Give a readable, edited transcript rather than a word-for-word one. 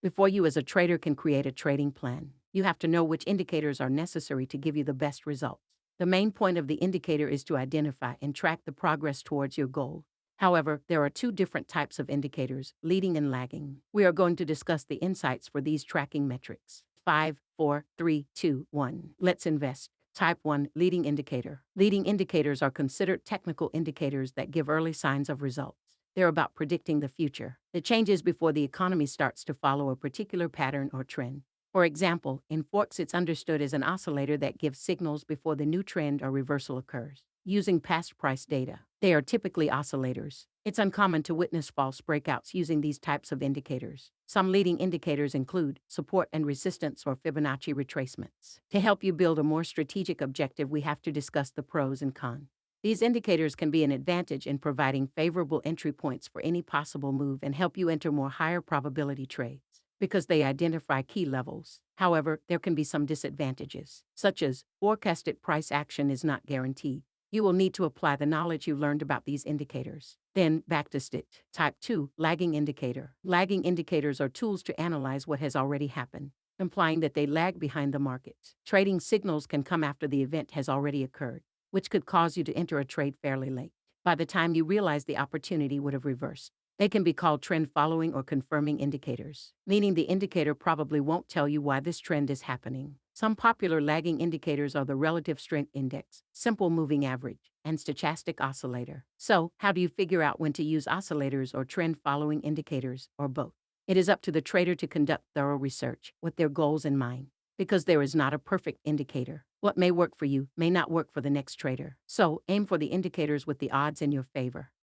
Before you as a trader can create a trading plan, you have to know which indicators are necessary to give you the best results. The main point of the indicator is to identify and track the progress towards your goal. However, there are two different types of indicators, leading and lagging. We are going to discuss the insights for these tracking metrics. 5, 4, 3, 2, 1. Let's invest. Type 1, leading indicator. Leading indicators are considered technical indicators that give early signs of results. They're about predicting the future, the changes before the economy starts to follow a particular pattern or trend. For example, in Forex, it's understood as an oscillator that gives signals before the new trend or reversal occurs. Using past price data, they are typically oscillators. It's uncommon to witness false breakouts using these types of indicators. Some leading indicators include support and resistance or Fibonacci retracements. To help you build a more strategic objective, we have to discuss the pros and cons. These indicators can be an advantage in providing favorable entry points for any possible move and help you enter more higher probability trades because they identify key levels. However, there can be some disadvantages, such as forecasted price action is not guaranteed. You will need to apply the knowledge you learned about these indicators. Then, backtest it. Type 2, lagging indicator. Lagging indicators are tools to analyze what has already happened, implying that they lag behind the market. Trading signals can come after the event has already occurred, which could cause you to enter a trade fairly late. By the time you realize the opportunity would have reversed. They can be called trend following or confirming indicators, meaning the indicator probably won't tell you why this trend is happening. Some popular lagging indicators are the relative strength index, simple moving average, and stochastic oscillator. So, how do you figure out when to use oscillators or trend following indicators, or both? It is up to the trader to conduct thorough research with their goals in mind, because there is not a perfect indicator. What may work for you may not work for the next trader. So, aim for the indicators with the odds in your favor.